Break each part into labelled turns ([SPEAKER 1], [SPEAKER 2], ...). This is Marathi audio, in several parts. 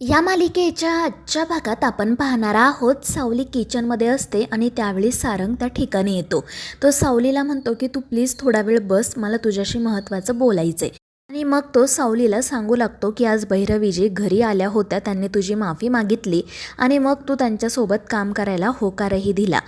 [SPEAKER 1] या मालिकेच्या आजच्या भागात आपण पाहणार आहोत, सावली किचनमध्ये असते आणि त्यावेळी सारंग त्या ठिकाणी येतो. तो सावलीला म्हणतो की तू प्लीज थोडा वेळ बस, मला तुझ्याशी महत्त्वाचं बोलायचंय. आणि मग तो सावलीला सांगू लागतो की आज भैरवीजी घरी आल्या होत्या, त्यांनी तुझी माफी मागितली आणि मग तू त्यांच्यासोबत काम करायला होकारही दिला.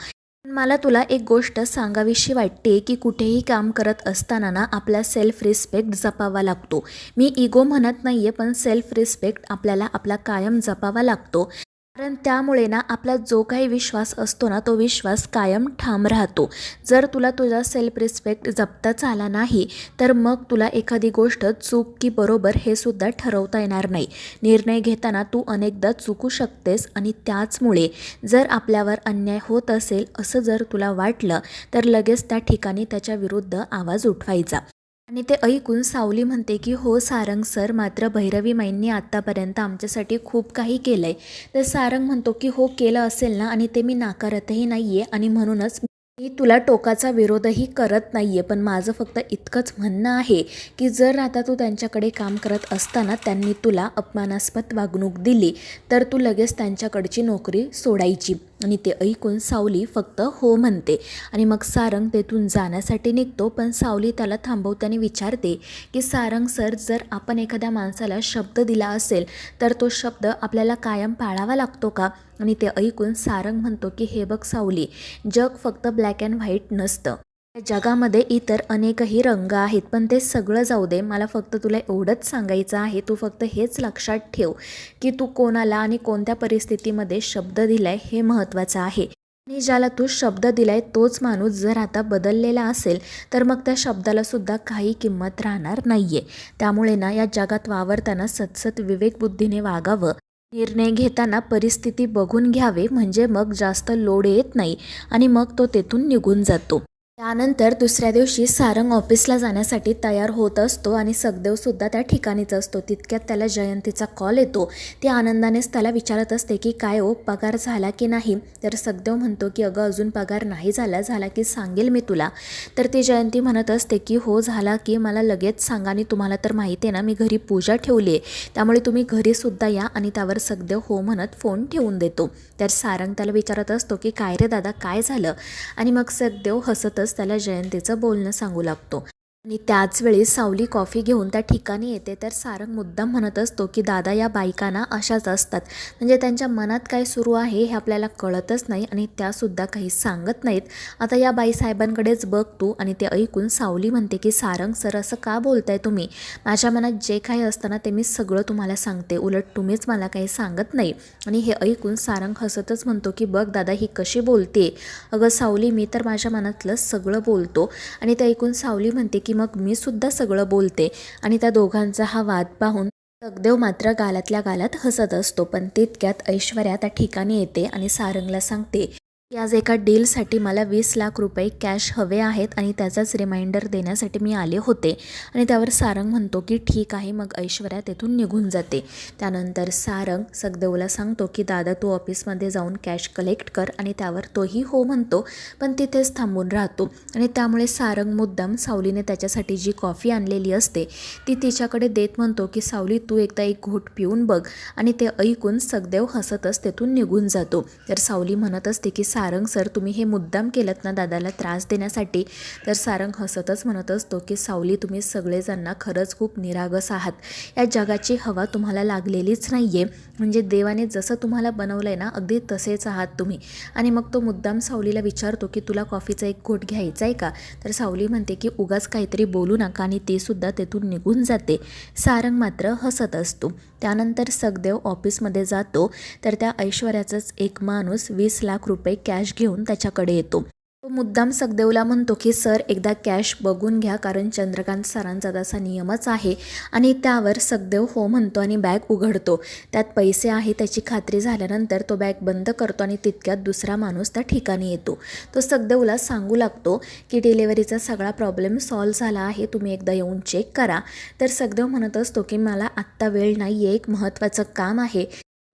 [SPEAKER 1] पण मला तुला एक गोष्ट सांगावीशी वाटते की कुठेही काम करत असताना ना आपला सेल्फ रिस्पेक्ट जपावा लागतो. मी इगो म्हणत नाही आहे, पण सेल्फ रिस्पेक्ट आपल्याला आपला कायम जपावा लागतो. कारण त्यामुळे ना आपला जो काही विश्वास असतो ना, तो विश्वास कायम ठाम राहतो. जर तुला तुझा सेल्फ रिस्पेक्ट जपताच आला नाही, तर मग तुला एखादी गोष्ट चूक की बरोबर हे सुद्धा ठरवता येणार नाही. निर्णय घेताना तू अनेकदा चुकू शकतेस आणि त्याचमुळे जर आपल्यावर अन्याय होत असेल असं जर तुला वाटलं, तर लगेच त्या ठिकाणी त्याच्या विरुद्ध आवाज उठवायचा. आणि ते ऐकून सावली म्हणते की हो सारंग सर, मात्र भैरवी माईंनी आत्तापर्यंत आमच्यासाठी खूप काही केलं आहे. तर सारंग म्हणतो की हो केलं असेल ना, आणि ते मी नाकारतही नाही आहे आणि म्हणूनच मी तुला टोकाचा विरोधही करत नाही आहे. पण माझं फक्त इतकंच म्हणणं आहे की जर आता तू त्यांच्याकडे काम करत असताना त्यांनी तुला अपमानास्पद वागणूक दिली, तर तू लगेच त्यांच्याकडची नोकरी सोडायची. आणि ते ऐकून सावली फक्त हो म्हणते आणि मग सारंग तेथून जाण्यासाठी निघतो. पण सावली त्याला थांबवताना विचारते की सारंग सर, जर आपण एखाद्या माणसाला शब्द दिला असेल तर तो शब्द आपल्याला कायम पाळावा लागतो का? आणि ते ऐकून सारंग म्हणतो की हे बघ सावली, जग फक्त ब्लॅक अँड व्हाईट नसतं. या जगामध्ये इतर अनेकही रंग आहेत, पण ते सगळं जाऊ दे. मला फक्त तुला एवढंच सांगायचं आहे, तू फक्त हेच लक्षात ठेव की तू कोणाला आणि कोणत्या परिस्थितीमध्ये शब्द दिलाय हे महत्त्वाचं आहे. आणि ज्याला तू शब्द दिलाय तोच माणूस जर आता बदललेला असेल, तर मग त्या शब्दाला सुद्धा काही किंमत राहणार नाहीये. त्यामुळे ना या जगात वावरताना सतसत विवेकबुद्धीने वागावं. निर्णय घेताना परिस्थिती बघून घ्यावे, म्हणजे मग जास्त लोड येत नाही आणि मग तो तेथून निघून जातो. त्यानंतर दुसऱ्या दिवशी सारंग ऑफिसला जाण्यासाठी तयार होत असतो आणि सखदेवसुद्धा त्या ठिकाणीच असतो. तितक्यात त्याला जयंतीचा कॉल येतो. ती आनंदानेच त्याला विचारत असते की काय हो, पगार झाला की नाही? तर सखदेव म्हणतो की अगं अजून पगार नाही झाला की सांगेल मी तुला. तर ती जयंती म्हणत असते की हो झाला की मला लगेच सांगा, आणि तुम्हाला तर माहिती आहे ना मी घरी पूजा ठेवली आहे, त्यामुळे तुम्ही घरीसुद्धा या. आणि त्यावर सखदेव हो म्हणत फोन ठेवून देतो. तर सारंग त्याला विचारत असतो की काय रे दादा, काय झालं? आणि मग सखदेव हसतच त्याला जयंतीचं बोलणं सांगू लागतो. आणि त्याच वेळी सावली कॉफी घेऊन त्या ठिकाणी येते. तर सारंग मुद्दाम म्हणत असतो की दादा, या बायकांना अशाच असतात, म्हणजे त्यांच्या मनात काय सुरू आहे हे आपल्याला कळतच नाही आणि त्यासुद्धा काही सांगत नाहीत. आता या बाईसाहेबांकडेच बघ तू. आणि ते ऐकून सावली म्हणते की सारंग सर, असं का बोलताय तुम्ही? माझ्या मनात जे काही असतं ना ते मी सगळं तुम्हाला सांगते, उलट तुम्हीच मला काही सांगत नाही. आणि हे ऐकून सारंग हसतच म्हणतो की बघ दादा, ही कशी बोलते? अगं सावली, मी तर माझ्या मनातलं सगळं बोलतो. आणि ते ऐकून सावली म्हणते की मग मी सुद्धा सगळं बोलते. आणि त्या दोघांचा हा वाद पाहून सखदेव मात्र गालातल्या गालात हसत असतो. पण तितक्यात ऐश्वर्या त्या ठिकाणी येते आणि सारंगला सांगते की आज एका डीलसाठी मला 20 लाख रुपये कॅश हवे आहेत आणि त्याचाच रिमाइंडर देण्यासाठी मी आले होते. आणि त्यावर सारंग म्हणतो की ठीक आहे. मग ऐश्वर्या तेथून निघून जाते. त्यानंतर सारंग सखदेवला सांगतो की दादा, तू ऑफिसमध्ये जाऊन कॅश कलेक्ट कर. आणि त्यावर तोही हो म्हणतो, पण तिथेच थांबून राहतो. आणि त्यामुळे सारंग मुद्दाम सावलीने त्याच्यासाठी जी कॉफी आणलेली असते ती तिच्याकडे देत म्हणतो की सावली, तू एकदा एक घोट पिऊन बघ. आणि ते ऐकून सखदेव हसतच तेथून निघून जातो. तर सावली म्हणत असते की सारंग सर, तुम्ही हे मुद्दाम केलं ना दादाला त्रास देण्यासाठी? तर सारंग हसतच म्हणत असतो की सावली, तुम्ही सगळेजण खरंच खूप निरागस आहात. या जगाची हवा तुम्हाला लागलेलीच नाही आहे, म्हणजे देवाने जसं तुम्हाला बनवलं आहे ना अगदी तसेच आहात तुम्ही. आणि मग तो मुद्दाम सावलीला विचारतो की तुला कॉफीचा एक घोट घ्यायचा आहे का? तर सावली म्हणते की उगाच काहीतरी बोलू नका, आणि ती सुद्धा तेथून निघून जाते. सारंग मात्र हसत असतो. त्यानंतर सखदेव ऑफिसमध्ये जातो. तर त्या ऐश्वर्याचाच एक माणूस 20 लाख रुपये कॅश घेऊन त्याच्याकडे येतो. तो मुद्दाम सखदेवला म्हणतो की सर, एकदा कॅश बघून घ्या, कारण चंद्रकांत सरांचा तसा नियमच आहे. आणि त्यावर सखदेव हो म्हणतो आणि बॅग उघडतो. त्यात पैसे आहे त्याची खात्री झाल्यानंतर तो बॅग बंद करतो आणि तितक्यात दुसरा माणूस त्या ठिकाणी येतो. तो सखदेवला सांगू लागतो की डिलेवरीचा सगळा प्रॉब्लेम सॉल्व्ह झाला आहे, तुम्ही एकदा येऊन चेक करा. तर सखदेव म्हणत असतो की मला आत्ता वेळ नाही आहे, एक महत्त्वाचं काम आहे.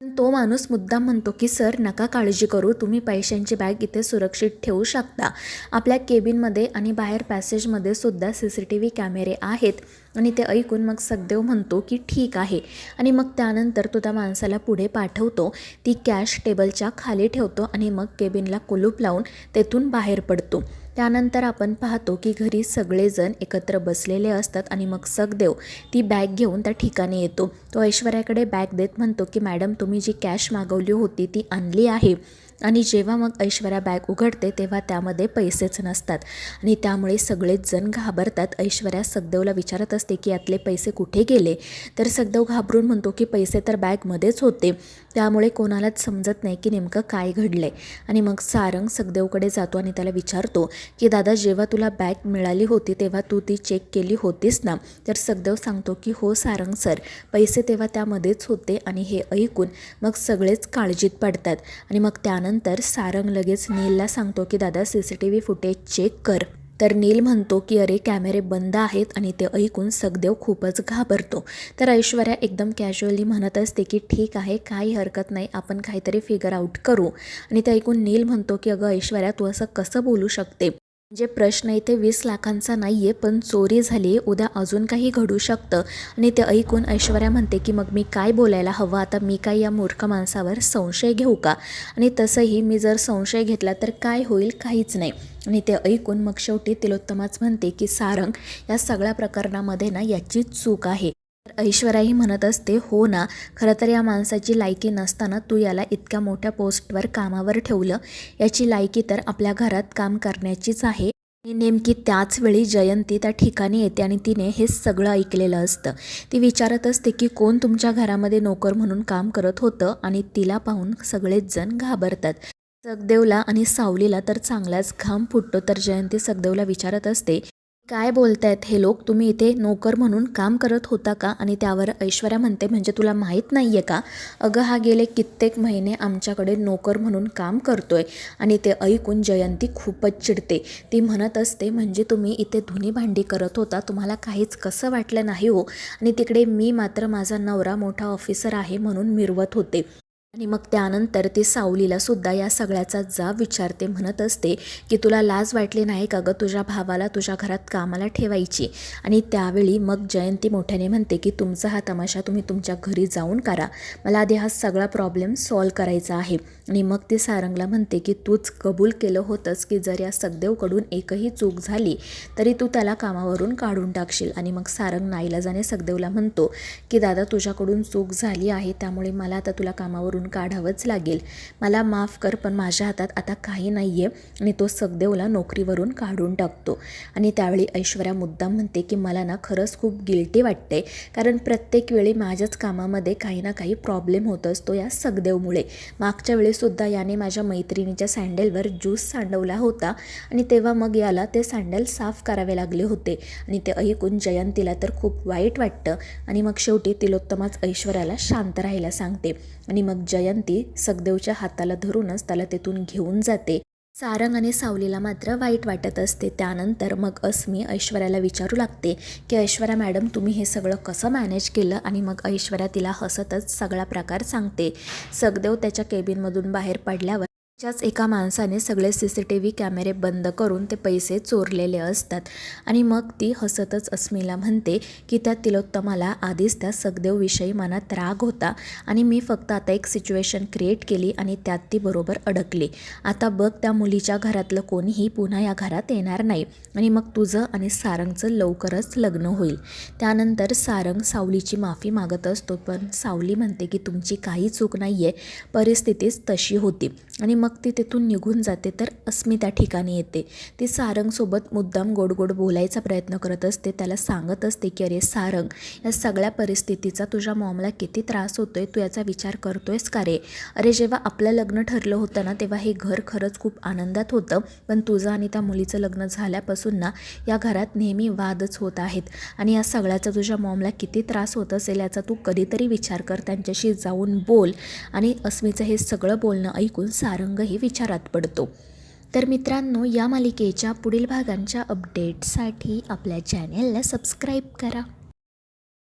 [SPEAKER 1] तो माणूस मुद्दाम म्हणतो की सर, नका काळजी करू, तुम्ही पैशांची बॅग इथे सुरक्षित ठेवू शकता. आपल्या केबिनमध्ये आणि बाहेर पॅसेजमध्ये सुद्धा CCTV कॅमेरे आहेत. आणि ते ऐकून मग सखदेव म्हणतो की ठीक आहे आणि मग त्यानंतर तो त्या माणसाला पुढे पाठवतो. ती कॅश टेबलच्या खाली ठेवतो आणि मग केबिनला कुलूप लावून तेथून बाहेर पडतो. त्यानंतर आपण पाहतो की घरी सगळेजण एकत्र बसलेले असतात आणि मग सखदेव ती बॅग घेऊन त्या ठिकाणी येतो. तो ऐश्वर्याकडे बॅग देत म्हणतो की मॅडम तुम्ही जी कॅश मागवली होती ती आणली आहे. आणि जेव्हा मग ऐश्वर्या बॅग उघडते तेव्हा त्यामध्ये पैसेच नसतात आणि त्यामुळे सगळेच जण घाबरतात. ऐश्वर्या सखदेवला विचारत असते की यातले पैसे कुठे गेले, तर सखदेव घाबरून म्हणतो की पैसे तर बॅगमध्येच होते. त्यामुळे कोणालाच समजत नाही की नेमकं काय घडलंय. आणि मग सारंग सखदेवकडे जातो आणि त्याला विचारतो की दादा जेव्हा तुला बॅग मिळाली होती तेव्हा तू ती चेक केली होतीस ना, तर सखदेव सांगतो की हो सारंग सर, पैसे तेव्हा त्यामध्येच होते. आणि हे ऐकून मग सगळेच काळजीत पडतात. आणि मग त्यानंतर सारंग लगेच नीलला सांगतो की दादा CCTV फुटेज चेक कर. तर नील म्हणतो की अरे कॅमेरे बंद आहेत. आणि ते ऐकून सखदेव खूपच घाबरतो. तर ऐश्वर्या एकदम कॅज्युअली म्हणत असते की ठीक आहे, काही हरकत नाही, आपण काहीतरी फिगर आउट करू. आणि ते ऐकून नील म्हणतो की अगं ऐश्वर्या तू असं कसं बोलू शकते, म्हणजे प्रश्न इथे 20 लाखांचा नाही आहे, पण चोरी झाली, उद्या अजून काही घडू शकतं. आणि ते ऐकून ऐश्वर्या म्हणते की मग मी काय बोलायला हवं, आता मी काय या मूर्ख माणसावर संशय घेऊ का. आणि तसंही मी जर संशय घेतला तर काय होईल, काहीच नाही. आणि ते ऐकून मग शेवटी तिलोत्तमाच म्हणते की सारंग या सगळ्या प्रकरणामध्ये ना याचीच चूक आहे. तर ऐश्वर्याही म्हणत असते हो ना, खरं तर या माणसाची लायकी नसताना तू याला इतक्या मोठ्या पोस्टवर कामावर ठेवलं. याची लायकी तर आपल्या घरात काम करण्याचीच आहे. आणि नेमकी त्याच वेळी जयंती त्या ठिकाणी येते आणि तिने हे सगळं ऐकलेलं असतं. ती विचारत असते की कोण तुमच्या घरामध्ये नोकर म्हणून काम करत होतं, आणि तिला पाहून सगळेच जण घाबरतात. सखदेवला आणि सावलीला तर चांगलाच घाम फुटतो. तर जयंती सखदेवला विचारत असते काय बोलतायत हे लोक, तुम्ही इथे नोकर म्हणून काम करत होता का. आणि त्यावर ऐश्वर्या म्हणते म्हणजे तुला माहीत नाही आहे का, अगं हा गेले कित्येक महिने आमच्याकडे नोकर म्हणून काम करतोय. आणि ते ऐकून जयंती खूपच चिडते. ती म्हणत असते म्हणजे तुम्ही इथे धुणी भांडी करत होता, तुम्हाला काहीच कसं वाटलं नाही हो. आणि तिकडे मी मात्र माझा नवरा मोठा ऑफिसर आहे म्हणून मिरवत होते. आणि मग त्यानंतर ती सावलीला सुद्धा या सगळ्याचा जाब विचारते. म्हणत असते की तुला लाज वाटली नाही का गं तुझ्या भावाला तुझ्या घरात कामाला ठेवायची. आणि त्यावेळी मग जयंती मोठ्याने म्हणते की तुमचा हा तमाशा तुम्ही तुमच्या घरी जाऊन करा, मला आधी हा सगळा प्रॉब्लेम सॉल्व करायचा आहे. आणि मग ती सारंगला म्हणते की तूच कबूल केलं होतंस की जर या सखदेवकडून एकही चूक झाली तरी तू त्याला कामावरून काढून टाकशील. आणि मग सारंग नाईलाजाने सखदेवला म्हणतो की दादा तुझ्याकडून चूक झाली आहे, त्यामुळे मला आता तुला कामावरून काढावंच लागेल, मला माफ कर, पण माझ्या हातात आता काही नाही आहे. आणि तो सखदेवला नोकरीवरून काढून टाकतो. आणि त्यावेळी ऐश्वर्या मुद्दाम म्हणते की मला ना खरंच खूप गिल्टी वाटते, कारण प्रत्येक वेळी माझ्याच कामामध्ये काही ना काही प्रॉब्लेम होत असतो या सखदेवमुळे. मागच्या वेळेसुद्धा याने माझ्या मैत्रिणीच्या सँडलवर ज्यूस सांडवला होता आणि तेव्हा मग याला ते सँडल साफ करावे लागले होते. आणि ते ऐकून जयंतीला तर खूप वाईट वाटतं. आणि मग शेवटी तिलोत्तमाच ऐश्वर्याला शांत राहायला सांगते. आणि मग जयंती सखदेवच्या हाताला धरूनच त्याला तेथून घेऊन जाते. सारंग आणि सावलीला मात्र वाईट वाटत असते. त्यानंतर मग अस्मी ऐश्वर्याला विचारू लागते की ऐश्वर्या मॅडम तुम्ही हे सगळं कसं मॅनेज केलं. आणि मग ऐश्वर्या तिला हसतच सगळा प्रकार सांगते. सखदेव त्याच्या केबिनमधून बाहेर पडल्यावर त्याच्याच एका माणसाने सगळे CCTV कॅमेरे बंद करून ते पैसे चोरलेले असतात. आणि मग ती हसतच अस्मीला म्हणते की त्या तिलोत्तमाला आधीच त्या सखदेवविषयी मनात राग होता आणि मी फक्त आता एक सिच्युएशन क्रिएट केली आणि त्यात ती बरोबर अडकली. आता बघ त्या मुलीच्या घरातलं कोणीही पुन्हा या घरात येणार नाही आणि मग तुझं आणि सारंगचं लवकरच लग्न होईल. त्यानंतर सारंग सावलीची माफी मागत असतो, पण सावली म्हणते की तुमची काही चूक नाही आहे, परिस्थितीच तशी होती. आणि मग ती तिथून निघून जाते. तर अस्मी त्या ठिकाणी येते. ती सारंगसोबत मुद्दाम गोड गोड बोलायचा प्रयत्न करत असते. त्याला सांगत असते की अरे सारंग, या सगळ्या परिस्थितीचा तुझ्या मॉमला किती त्रास होतोय, तू याचा विचार करतोयस का रे. अरे जेव्हा आपलं लग्न ठरलं होतं ना तेव्हा हे घर खरंच खूप आनंदात होतं, पण तुझं आणि त्या मुलीचं लग्न झाल्यापासून ना या घरात नेहमी वादच होत आहेत. आणि या सगळ्याचा तुझ्या मॉमला किती त्रास होत असेल याचा तू कधीतरी विचार कर, त्यांच्याशी जाऊन बोल. आणि अस्मीचं हे सगळं बोलणं ऐकून सारंगही विचारात पडतो. तर मित्रांनो, या मालिकेच्या पुढील भागांच्या अपडेटसाठी आपल्या चॅनेलला सबस्क्राईब करा.